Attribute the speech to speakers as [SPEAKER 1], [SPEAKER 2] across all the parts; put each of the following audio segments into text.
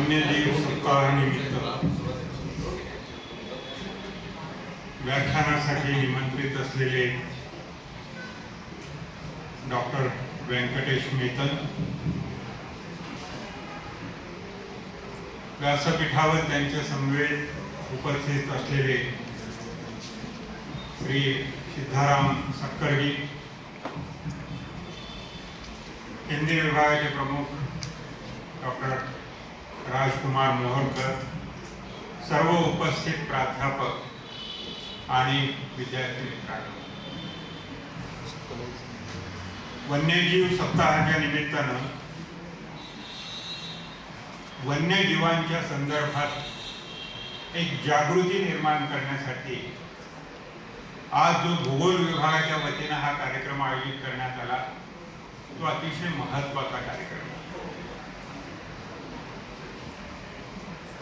[SPEAKER 1] वन्यजीव सप्ताहानिमित्त व्याख्यानासाठी निमंत्रित असलेले डॉक्टर व्यंकटेश मेतन, व्यासपीठावर त्यांच्या समवेत उपस्थित असलेले श्री सिद्धाराम सक्करगी, हिंदी विभागाचे प्रमुख डॉक्टर राजकुमार मोहनकर, सर्व उपस्थित प्राध्यापक आणि विद्यार्थी मित्रांनो, वन्यजीव सप्ताहाच्या निमित्तानं वन्यजीवांच्या संदर्भात एक जागृती निर्माण करण्यासाठी आज जो भूगोल विभागाच्या वतीनं हा कार्यक्रम आयोजित करण्यात आला तो अतिशय महत्त्वाचा कार्यक्रम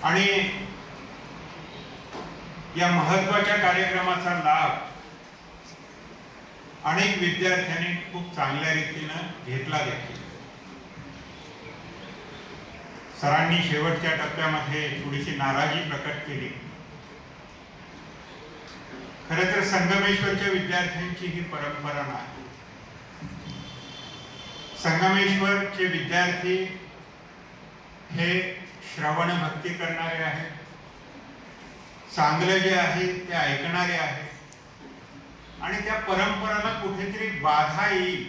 [SPEAKER 1] आणि या महत्त्वाच्या कार्यक्रमाचा लाभ अनेक विद्यार्थ्यांनी खूप चांगल्या रीतीनं घेतला देखील. सरांनी शेवटच्या टप्प्यामध्ये थोडीशी नाराजी प्रकट केली. खरं तर संगमेश्वरच्या विद्यार्थ्यांची ही परंपरा नाही. संगमेश्वरचे विद्यार्थी हे श्रवण भक्ती करणारे आहेत, चांगलं जे आहे ते ऐकणारे आहेत आणि त्या परंपराला कुठेतरी बाधा येईल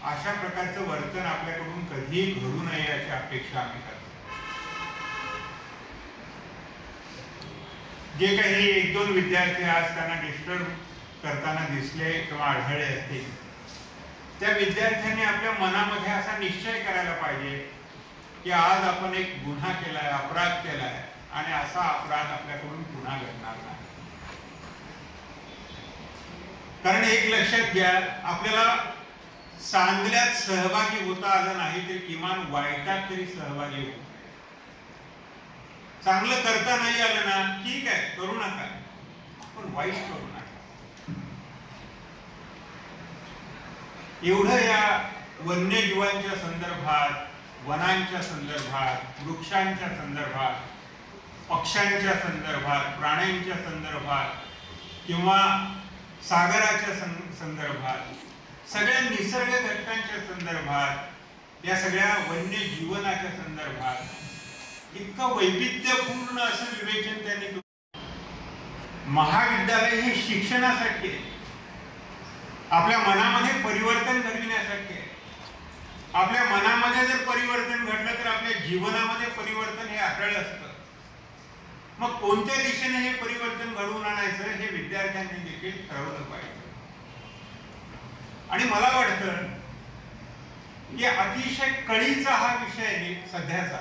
[SPEAKER 1] अशा प्रकारचं वर्तन आपल्याकडून कधीही घडू नये याची अपेक्षा आम्ही करतो. जे काही एक दोन विद्यार्थी आज त्यांना डिस्टर्ब करताना दिसले किंवा आढळले असतील, त्या विद्यार्थ्यांनी आपल्या मनामध्ये असा निश्चय करायला पाहिजे की आज आपण एक गुन्हा केलाय, अपराध केलाय आणि असा अपराध आपल्याकडून पुन्हा घडणार नाही. कारण एक लक्षात घ्या, आपल्याला चांगल्यात सहभागी होता आलं नाही तर किमान वाईटात तरी सहभागी होतो. चांगलं करता नाही आलं ना, ठीक आहे, करू नका, पण वाईट करू नका. एवढं या वन्यजीवांच्या संदर्भात, वनांच्या संदर्भात, वृक्षांच्या संदर्भात, पक्ष्यांच्या संदर्भात, प्राण्यांच्या संदर्भात किंवा सागराच्या संदर्भात, सगळ्या निसर्ग घटकांच्या संदर्भात, या सगळ्या वन्य जीवनाच्या संदर्भात इतकं वैविध्यपूर्ण असं विवेचन त्यांनी. महाविद्यालय हे शिक्षणासाठी आहे, आपल्या मनामध्ये परिवर्तन घडविण्यासाठी आहे. आपल्या मनामध्ये जर परिवर्तन घडलं तर आपल्या जीवनामध्ये परिवर्तन हे अटळ असतं. मग कोणत्या दिशेने हे परिवर्तन घडवून आणायचं हे विद्यार्थ्यांनी देखील ठरवलं पाहिजे. आणि मला वाटतं की अतिशय कळीचा हा विषय सध्याचा,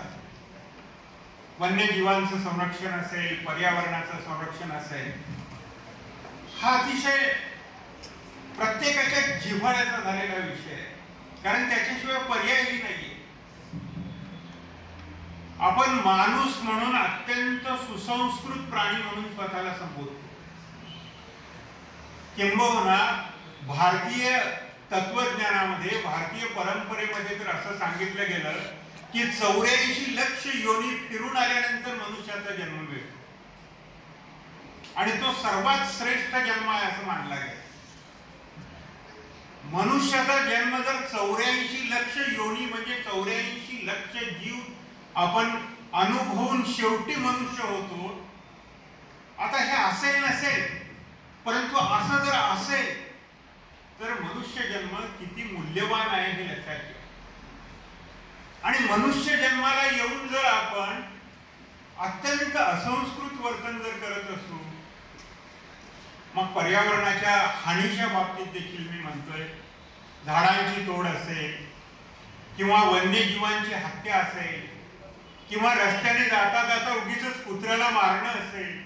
[SPEAKER 1] वन्यजीवांचं संरक्षण असेल, पर्यावरणाचं संरक्षण असेल, हा अतिशय प्रत्येकाच्या जिव्हाळ्याचा झालेला विषय आहे. कारण त्याच्याशिवाय पर्यायही नाहीये. आपण माणूस म्हणून अत्यंत सुसंस्कृत प्राणी म्हणून स्वतःला संबोधतो. किंबहुना भारतीय तत्वज्ञानामध्ये, भारतीय परंपरेमध्ये तर असं सांगितलं गेलं की 84 लक्ष योनी फिरून आल्यानंतर मनुष्याचा जन्म मिळतो आणि तो सर्वात श्रेष्ठ जन्म आहे असं मानला गेला. मनुष्याचा जन्म जर 84 लक्ष योनी म्हणजे 84 लक्ष जीव आपण अनुभवून शेवटी मनुष्य होतो. आता हे असेल नसेल, परंतु असं जर असेल तर मनुष्य जन्म किती मूल्यवान आहे हे लक्षात घ्या. आणि मनुष्य जन्माला येऊन जर आपण अत्यंत असंस्कृत वर्तन जर करत असू, मग पर्यावरणाच्या हानीच्या बाबतीत देखील मी म्हणतोय, झाडांची तोड असेल किंवा वन्यजीवांची हत्या असेल किंवा रस्त्याने जाता जाता उगीच कुत्र्याला मारणं असेल,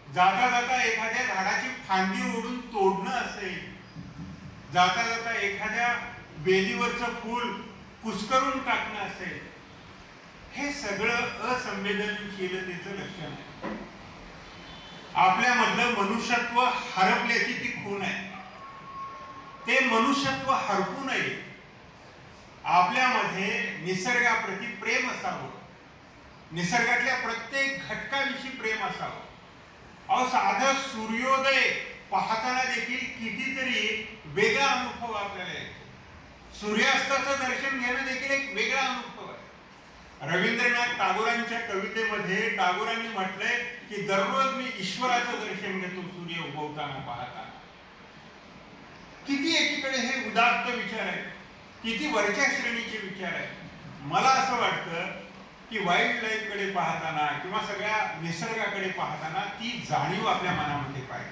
[SPEAKER 1] जाता जाता एखाद्या झाडाची फांदी ओढून तोडणं असेल, जाता जाता एखाद्या बेलीवरचं फूल कुस्करून टाकणं असेल, हे सगळं असंवेदनशीलतेचं लक्षण आहे. आपल्यामधलं मनुष्यत्व हरपल्याची ती खूण आहे. ते मनुष्यत्व हरपू नये. आपल्यामध्ये निसर्गाप्रती प्रेम असावं, निसर्गातल्या प्रत्येक घटकाविषयी प्रेम असावं. अहो साधं सूर्योदय पाहताना देखील कितीतरी वेगळा अनुभव आपल्याला येतो. सूर्यास्ताचं दर्शन घेणं देखील एक वेगळा अनुभव आहे. रवींद्रनाथ टागोरांच्या कवितेमध्ये टागोरांनी म्हटलंय की दररोज मी ईश्वराचं दर्शन घेतो सूर्य उगवताना पाहताना. किती एकीकडे हे उदात्त विचार आहे, किती वरच्या श्रेणीचे विचार आहे. मला असं वाटतं की वाईल्ड लाईफ कडे पाहताना किंवा सगळ्या निसर्गाकडे पाहताना ती जाणीव आपल्या मनामध्ये पाहिजे.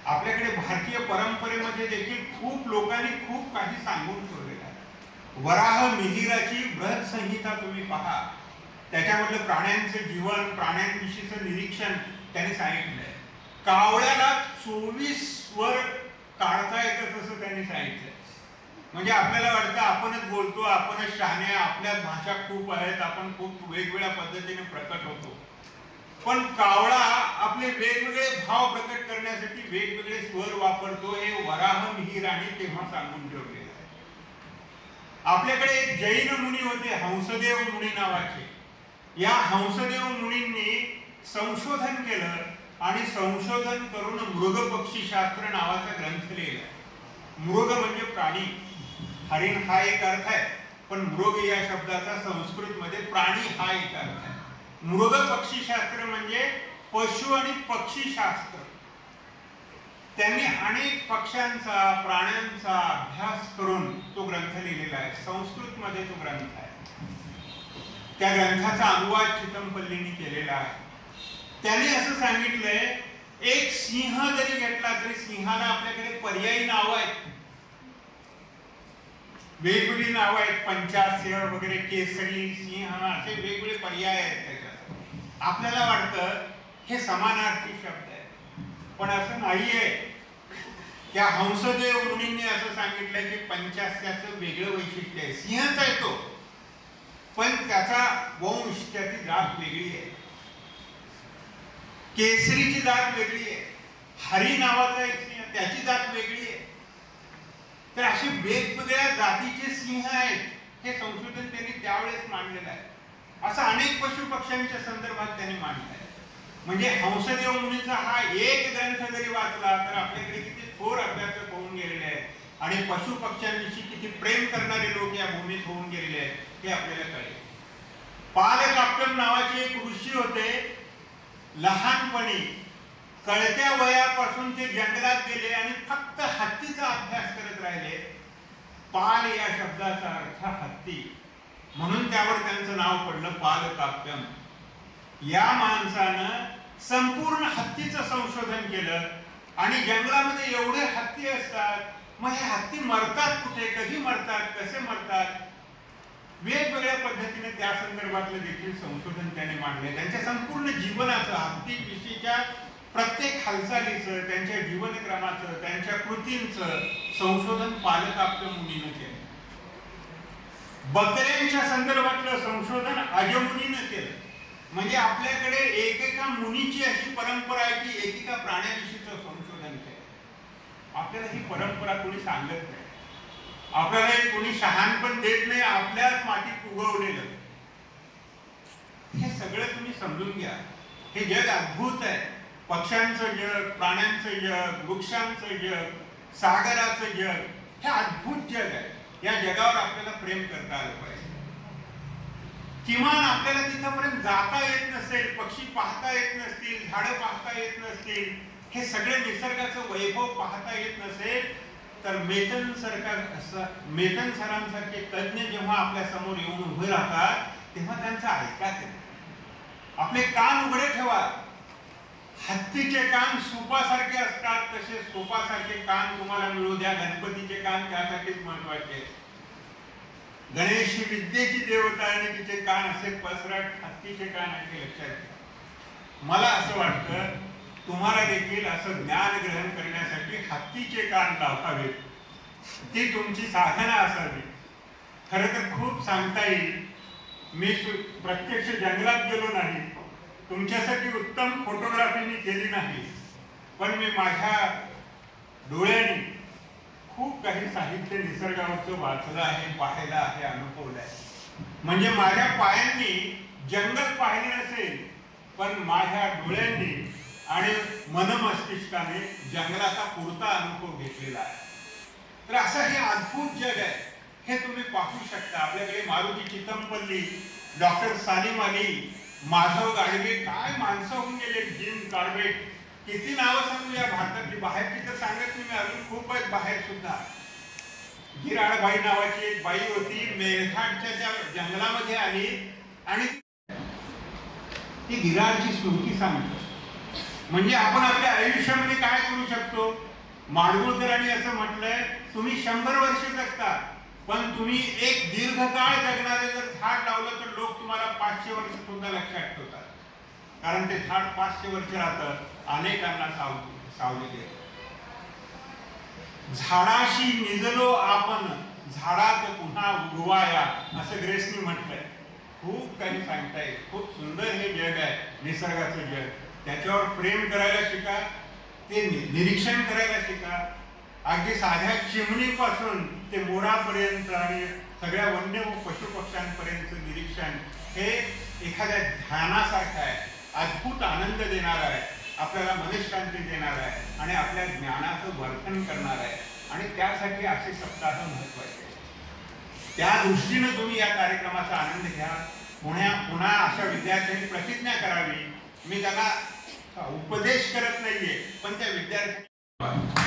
[SPEAKER 1] आपल्याकडे भारतीय परंपरेमध्ये देखील खूप लोकांनी खूप काही सांगून ठेवलेलं आहे. वराह मिहिराची बृहत संहिता तुम्ही पहा, त्याच्यामधलं प्राण्यांचं जीवन, प्राण्यांविषयीचं निरीक्षण त्यांनी सांगितलंय. कावळ्याला 24 वर काढता येतं तसं त्यांनी सांगितलंय. म्हणजे आपल्याला वाटतं आपणच बोलतो, आपणच शहाणे, आपल्यात भाषा खूप आहेत, आपण खूप वेगवेगळ्या पद्धतीने प्रकट होतो. पण कावळा आपले वेगवेगळे भाव प्रकट करण्यासाठी वेगवेगळे स्वर वापरतो. हे वराह मिहिराने तेव्हा सांगून ठेवलेलं आहे. आपल्याकडे एक जैन मुनी होते हंसदेव मुनी नावाचे. या हंसदेव मुनींनी संशोधन केलं आणि संशोधन करून मृग पक्षी शास्त्र नावाचा ग्रंथ लिहिला. मृग म्हणजे प्राणी, हरिण हा एक अर्थ आहे, पण मृग या शब्दाचा संस्कृत मध्ये प्राणी हा एक अर्थ आहे. मृग पक्षी शास्त्र म्हणजे पशु आणि पक्षी शास्त्र. त्यांनी अनेक पक्ष्यांचा, प्राण्यांचा अभ्यास करून तो ग्रंथ लिहिलेला आहे. संस्कृत मध्ये तो ग्रंथ आहे. त्या ग्रंथाचा अनुवाद चितमपल्लींनी केलेला आहे. त्यांनी असं सांगितलंय, एक सिंह जरी घेतला तरी सिंहाला आपल्याकडे पर्यायी नाव आहेत, वेगवेगळी नावं आहेत. पंचास्य वगैरे, केसरी, सिंह असे वेगवेगळे पर्याय आहेत त्याच्यात. आपल्याला वाटतं हे समानार्थी शब्द आहेत, पण असं नाहीये. त्या हंसदेव मुनींनी असं सांगितलंय की पंचास्याचं वेगळं वैशिष्ट्य आहे. सिंहच आहे तो, पण त्याचा वंश, त्याची जात वेगळी आहे. केसरीची जात वेगळी आहे. हरी नावाचा एक सिंह, त्याची जात वेगळी आहे. तर असे वेगवेगळ्या जातीचे सिंह आहेत. हे संशोधन त्यांनी त्यावेळेस मांडलेलं आहे. असं अनेक पशु पक्ष्यांच्या संदर्भात त्यांनी मांडलं आहे. म्हणजे हंसदेव मुनीचा हा एक ग्रंथ जरी वाचला तर आपल्याकडे किती थोर अभ्यासक होऊन गेलेले आहेत आणि पशु पक्ष्यांविषयी किती प्रेम करणारे लोक या भूमीत होऊन गेलेले आहेत हे आपल्याला कळेल. पालकाप्यम नावाचे एक ऋषी होते. लहानपणी कळत्या वयापासून ते जंगलात गेले आणि फक्त हत्तीचा अभ्यास करत राहिले. पाल या शब्दाचा अर्थ हत्ती, म्हणून त्यावर त्यांचं नाव पडलं पालकाप्यम. या माणसानं संपूर्ण हत्तीचं संशोधन केलं आणि जंगलामध्ये एवढे हत्ती असतात, मग हे हत्ती मरतात कुठे, कधी मरतात, कसे मरतात, वेगवेगळ्या पद्धतीने त्या संदर्भातलं देखील संशोधन त्याने मांडले. त्यांच्या संपूर्ण जीवनाचं, हत्तीविषयीच्या प्रत्येक हालचालीचं, त्यांच्या जीवनक्रमाचं, त्यांच्या कृतींचं संशोधन पालकाप्य मुनीनं केलं. बकऱ्यांच्या संदर्भातलं संशोधन अजमुनीनं केलं. म्हणजे आपल्याकडे एकेका मुनीची अशी परंपरा आहे की एकेका प्राण्याविषयीचं संशोधन केलं. आपल्याला ही परंपरा कोणी सांगत नाही, आपल्याला कोणी शहाणपण देत नाही. आपल्याच मातीत उगवलेलं हे सगळं तुम्ही समजून घ्या. हे जग अद्भुत आहे. पक्ष्यांचं जग, प्राण्यांचं जग, वृक्षांचं जग, सागराचं जग, हे अद्भुत जग आहे. या जगावर आपल्याला प्रेम करता आलं पाहिजे. किमान आपल्याला तिथपर्यंत जाता येत नसेल, पक्षी पाहता येत नसतील, झाडं पाहता येत नसतील, हे सगळे निसर्गाचं वैभव पाहता येत नसेल, तर मेतन सरांसारखे तज्ञ जेव्हा आपल्या समोर येऊन उभे राहतात तेव्हा त्यांचं ऐकायचं. आपले कान उघडे ठेवा. हत्तीचे कान सुपासारखे असतात, तसे सोपासारखे कान तुम्हाला मिळू द्या. गणपतीचे कान त्यासाठीच महत्वाचे. गणेश ही विद्येची देवता आणि तिचे कान असे पसरट, हत्तीचे कान असे लक्षात घ्या. मला असं वाटतं तुम्हाला देखील असं ज्ञान ग्रहण करण्यासाठी हत्तीचे कान लावावेत, ती तुमची साधना असावी. खरं तर खूप सांगता येईल. मी प्रत्यक्ष जंगलात गेलो नाही, तुमच्यासाठी उत्तम फोटोग्राफी मी केली नाही, पण मी माझ्या डोळ्यांनी खूप काही साहित्य निसर्गावरचं वाचलं आहे, पाहिलं आहे, अनुभवलं आहे. म्हणजे माझ्या पायांनी जंगल पाहिले नसेल, पण माझ्या डोळ्यांनी आणि मनमस्तिष्काने जंगलाचा पुरता अनुभव घेतलेला आहे. तर असं हे अद्भुत जग आहे, हे तुम्ही पाहू शकता. आपल्याकडे मारुती चितमपल्ली, डॉक्टर सालीम अली, माधव गाडगे, काय माणसं होऊन गेले, जिम कार्बेट, किती नावं सांगू या भारतातली. बाहेरची तर सांगत नाही मी, अजून खूप आहेत बाहेर सुद्धा. गिराळबाई नावाची एक बाई होती, मेळघाटच्या त्या जंगलामध्ये आली आणि ती गिराळची स्मृती सांगते. म्हणजे आपण आपल्या आयुष्यामध्ये काय करू शकतो. माडगुळकरांनी असं म्हटलंय, तुम्ही 100 वर्ष जगता, पण तुम्ही एक दीर्घकाळ जगणारे जर झाड लावलं तर लोक तुम्हाला 500 वर्ष सुद्धा लक्षात ठेवतात. कारण ते झाड 500 वर्ष राहतं, अनेकांना सावली देतं. झाडाशी निजलो आपण, झाडात पुन्हा उगवाया, असं ग्रेसनी म्हटलंय. खूप काही सांगता येईल. खूप सुंदर हे जग आहे, निसर्गाचं जग. त्याच्यावर प्रेम करायला शिका, ते निरीक्षण करायला शिका. अगदी साध्या चिमणीपासून ते मोरापर्यंत आणि सगळ्या वन्य व पशुपक्ष्यांपर्यंत निरीक्षण हे एखाद्या ध्यानासारखं आहे. अद्भुत आनंद देणार आहे, आपल्याला मनःशांती देणार आहे आणि आपल्या ज्ञानाचं वर्धन करणार आहे. आणि त्यासाठी असे सप्ताह महत्त्वाचे आहे. त्या दृष्टीने तुम्ही या कार्यक्रमाचा आनंद घ्या. पुन्हा अशा विद्यार्थ्यांनी प्रतिज्ञा करावी. मी त्यांना उपदेश करत नाहीये, पण त्या विद्यार्थ्यांनी